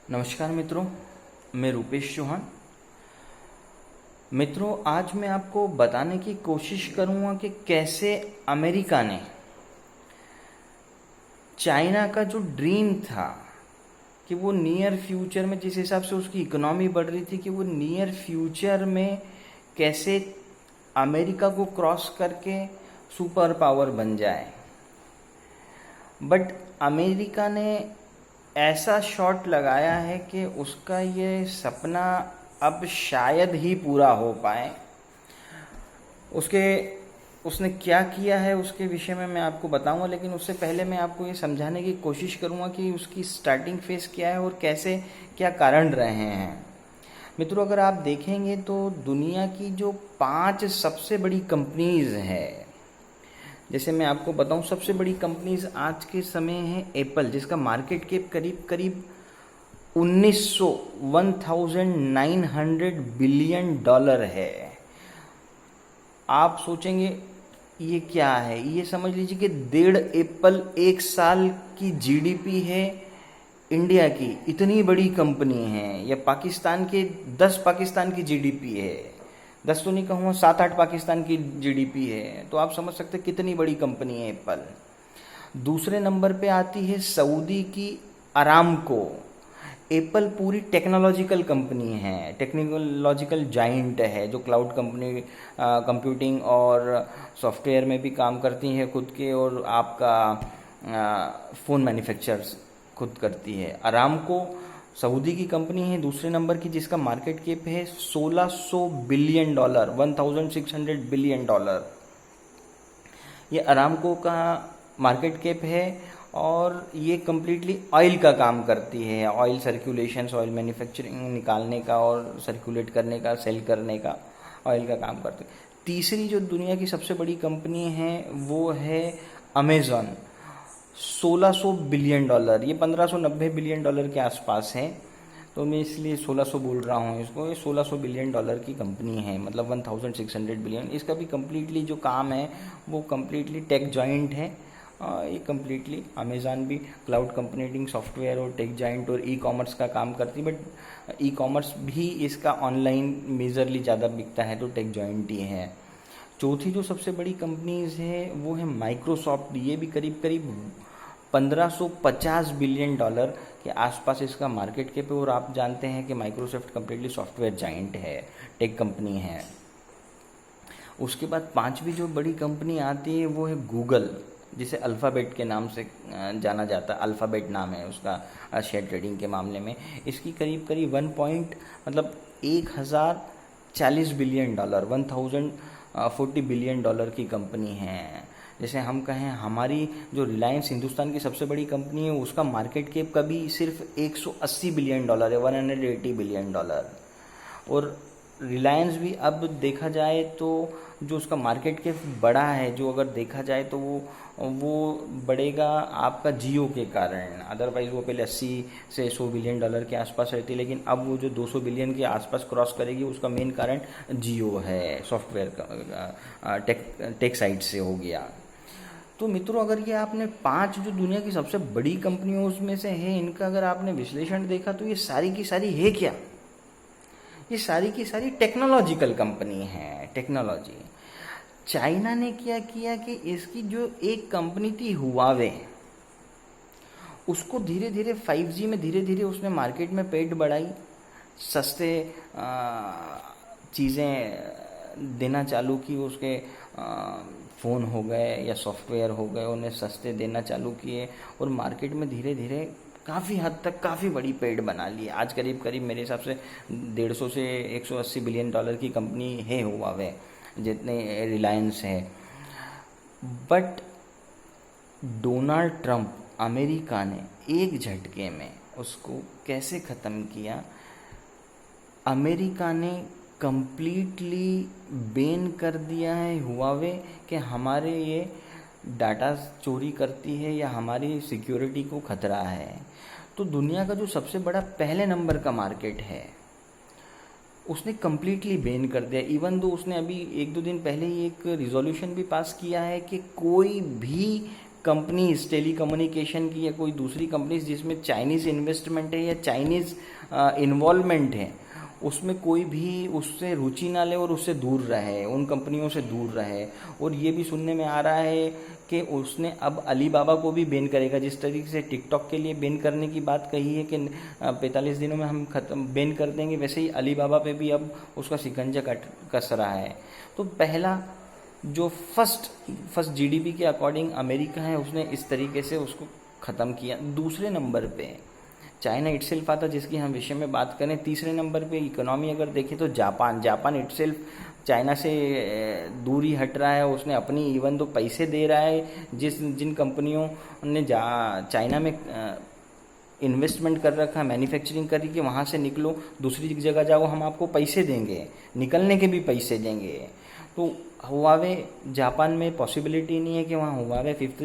नमस्कार मित्रों, मैं रूपेश चौहान। मित्रों, आज मैं आपको बताने की कोशिश करूंगा कि कैसे अमेरिका ने चाइना का जो ड्रीम था कि वो नियर फ्यूचर में, जिस हिसाब से उसकी इकोनॉमी बढ़ रही थी, कि वो नियर फ्यूचर में कैसे अमेरिका को क्रॉस करके सुपर पावर बन जाए। बट अमेरिका ने ऐसा शॉट लगाया है कि उसका ये सपना अब शायद ही पूरा हो पाए। उसके उसने क्या किया है उसके विषय में मैं आपको बताऊंगा, लेकिन उससे पहले मैं आपको ये समझाने की कोशिश करूंगा कि उसकी स्टार्टिंग फेस क्या है और कैसे क्या कारण रहे हैं। मित्रों, अगर आप देखेंगे तो दुनिया की जो 5 सबसे बड़ी कंपनीज है, जैसे मैं आपको बताऊं, सबसे बड़ी कंपनीज आज के समय है एप्पल, जिसका मार्केट कैप करीब करीब 1900 बिलियन डॉलर है। आप सोचेंगे ये क्या है, ये समझ लीजिए कि 1.5 एप्पल एक साल की जीडीपी है इंडिया की, इतनी बड़ी कंपनी है। या पाकिस्तान के 10 पाकिस्तान की जीडीपी है, 10 तो नहीं कहूँगा, 7-8 पाकिस्तान की जीडीपी है। तो आप समझ सकते हैं कितनी बड़ी कंपनी है एप्पल। दूसरे नंबर पे आती है सऊदी की अरामको। एप्पल पूरी टेक्नोलॉजिकल कंपनी है, टेक्नोलॉजिकल जाइंट है, जो क्लाउड कंपनी, कंप्यूटिंग और सॉफ्टवेयर में भी काम करती है खुद के, और आपका फ़ोन मैन्युफैक्चरर्स खुद करती है। अरामको सऊदी की कंपनी है दूसरे नंबर की, जिसका मार्केट कैप है 1600 बिलियन डॉलर, 1600 बिलियन डॉलर। ये अरामको का मार्केट कैप है, और ये कम्प्लीटली ऑयल का काम करती है। ऑयल सर्कुलेशन, ऑयल मैन्युफैक्चरिंग निकालने का और सर्कुलेट करने का, सेल करने का, ऑयल का काम करती है। तीसरी जो दुनिया की सबसे बड़ी कंपनी है वो है अमेज़ॉन, 1600 बिलियन डॉलर। ये 1590 बिलियन डॉलर के आसपास है, तो मैं इसलिए 1600 बोल रहा हूँ इसको। ये 1600 बिलियन डॉलर की कंपनी है, मतलब 1600 बिलियन। इसका भी कम्प्लीटली जो काम है वो कम्प्लीटली टेक जॉइंट है। ये कम्प्लीटली अमेज़ॉन भी क्लाउड कंप्यूटिंग सॉफ्टवेयर और टेक जॉइंट और ई कॉमर्स का काम करती है, बट ई कॉमर्स भी इसका ऑनलाइन मेजरली ज़्यादा बिकता है, तो टेक जॉइंट ही है। चौथी जो सबसे बड़ी कंपनीज है वो है माइक्रोसॉफ्ट। ये भी करीब करीब 1550 बिलियन डॉलर के आसपास इसका मार्केट कैप है। और आप जानते हैं कि माइक्रोसॉफ्ट कम्प्लीटली सॉफ्टवेयर जाइंट है, टेक कंपनी है। उसके बाद 5वीं जो बड़ी कंपनी आती है वो है गूगल, जिसे अल्फ़ाबेट के नाम से जाना जाता है। अल्फ़ाबेट नाम है उसका शेयर ट्रेडिंग के मामले में। इसकी करीब करीब 1040 बिलियन डॉलर, 1040 बिलियन डॉलर की कंपनी है। जैसे हम कहें, हमारी जो रिलायंस हिंदुस्तान की सबसे बड़ी कंपनी है, उसका मार्केट कैप का भी सिर्फ 180 बिलियन डॉलर है, 180 बिलियन डॉलर। और रिलायंस भी अब देखा जाए तो जो उसका मार्केट कैप बड़ा है, जो अगर देखा जाए तो वो बढ़ेगा आपका जियो के कारण। अदरवाइज़ वो पहले 80 से 100 बिलियन डॉलर के आसपास रहती, लेकिन अब वो जो 200 बिलियन के आसपास क्रॉस करेगी, उसका मेन कारण जियो है, सॉफ्टवेयर का टेक साइड से हो गया। तो मित्रों, अगर ये आपने 5 जो दुनिया की सबसे बड़ी कंपनियों उसमें से है, इनका अगर आपने विश्लेषण देखा तो ये सारी की सारी है क्या? ये सारी की सारी टेक्नोलॉजिकल कंपनी है, टेक्नोलॉजी। चाइना ने क्या किया कि इसकी जो एक कंपनी थी हुआवे, उसको धीरे धीरे 5G में धीरे धीरे उसने मार्केट में पेट बढ़ाई, सस्ते चीज़ें देना चालू की। उसके फ़ोन हो गए या सॉफ्टवेयर हो गए, उन्हें सस्ते देना चालू किए, और मार्केट में धीरे धीरे काफ़ी हद तक काफ़ी बड़ी पेड़ बना ली। आज करीब करीब मेरे हिसाब से 150 से 180 बिलियन डॉलर की कंपनी है हुआवे, जितने रिलायंस है। बट डोनाल्ड ट्रंप, अमेरिका ने एक झटके में उसको कैसे ख़त्म किया? अमेरिका ने कंप्लीटली बैन कर दिया है हुआवे कि हमारे ये डाटा चोरी करती है या हमारी सिक्योरिटी को खतरा है। तो दुनिया का जो सबसे बड़ा पहले नंबर का मार्केट है, उसने कम्प्लीटली बैन कर दिया। इवन दो उसने अभी 1-2 दिन पहले ही एक रिजोल्यूशन भी पास किया है कि कोई भी कंपनीज टेली कम्युनिकेशन की या कोई दूसरी कंपनीज जिसमें चाइनीज़ इन्वेस्टमेंट है या चाइनीज़ इन्वॉल्वमेंट है, उसमें कोई भी उससे रुचि ना ले और उससे दूर रहे, उन कंपनियों से दूर रहे। और ये भी सुनने में आ रहा है कि उसने अब अलीबाबा को भी बैन करेगा। जिस तरीके से टिकटॉक के लिए बैन करने की बात कही है कि 45 दिनों में हम खत्म बैन कर देंगे, वैसे ही अलीबाबा पे भी अब उसका शिकंजा कस रहा है। तो पहला जो फर्स्ट जीडीपी के अकॉर्डिंग अमेरिका है, उसने इस तरीके से उसको ख़त्म किया। दूसरे नंबर पे चाइना इटसेल्फ आता, जिसकी हम विषय में बात करें। तीसरे नंबर पे इकोनॉमी अगर देखें तो जापान इटसेल्फ चाइना से दूर ही हट रहा है। उसने अपनी इवन तो पैसे दे रहा है, जिन कंपनियों ने चाइना में इन्वेस्टमेंट कर रखा है, मैन्युफैक्चरिंग करी कि वहाँ से निकलो, दूसरी जगह जाओ, हम आपको पैसे देंगे, निकलने के भी पैसे देंगे। तो हुआवे जापान में पॉसिबिलिटी नहीं है कि वहाँ हुआवे 5th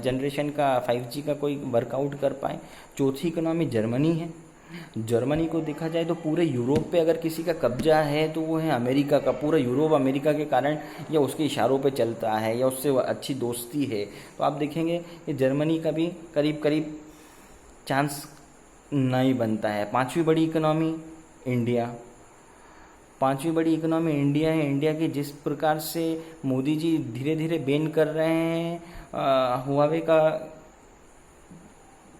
जनरेशन का 5G का कोई वर्कआउट कर पाए। चौथी इकोनॉमी जर्मनी है। जर्मनी को देखा जाए तो पूरे यूरोप पे अगर किसी का कब्जा है तो वो है अमेरिका का। पूरा यूरोप अमेरिका के कारण या उसके इशारों पे चलता है या उससे अच्छी दोस्ती है। तो आप देखेंगे कि जर्मनी का भी करीब करीब चांस नहीं बनता है। पांचवी बड़ी इकोनॉमी इंडिया है। इंडिया की जिस प्रकार से मोदी जी धीरे धीरे बैन कर रहे हैं हुआवे का,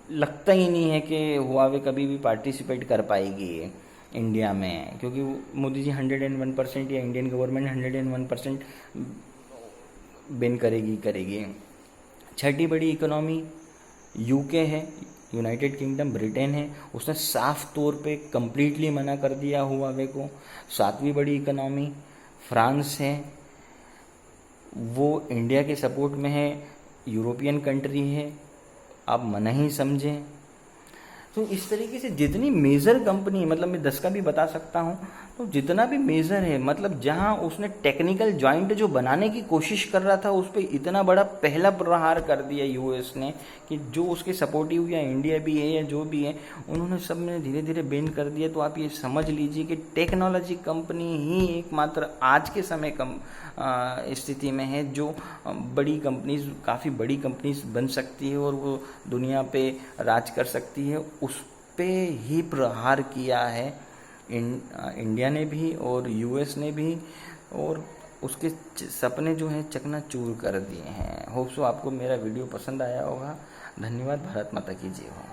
लगता ही नहीं है कि हुआवे कभी भी पार्टिसिपेट कर पाएगी इंडिया में, क्योंकि मोदी जी 101% या इंडियन गवर्नमेंट 101% बैन करेगी। छठी बड़ी इकोनॉमी यूके है, यूनाइटेड किंगडम, ब्रिटेन है। उसने साफ तौर पे कम्प्लीटली मना कर दिया हुआवे को। सातवीं बड़ी इकोनॉमी फ्रांस है, वो इंडिया के सपोर्ट में है, यूरोपियन कंट्री है, आप मना ही समझें। तो इस तरीके से जितनी मेजर कंपनी, मतलब मैं 10 का भी बता सकता हूँ, तो जितना भी मेजर है, मतलब जहाँ उसने टेक्निकल जॉइंट जो बनाने की कोशिश कर रहा था उस पर इतना बड़ा पहला प्रहार कर दिया यूएस ने कि जो उसके सपोर्टिव या इंडिया भी है या जो भी है, उन्होंने सब ने धीरे धीरे बैन कर दिया। तो आप ये समझ लीजिए कि टेक्नोलॉजी कंपनी ही एकमात्र आज के समय स्थिति में है जो बड़ी कंपनीज, काफ़ी बड़ी कंपनीज बन सकती है और वो दुनिया पे राज कर सकती है। उस पे ही प्रहार किया है इंडिया ने भी और यूएस ने भी, और उसके सपने जो हैं चकनाचूर कर दिए हैं। होप सो आपको मेरा वीडियो पसंद आया होगा। धन्यवाद। भारत माता की जय हो।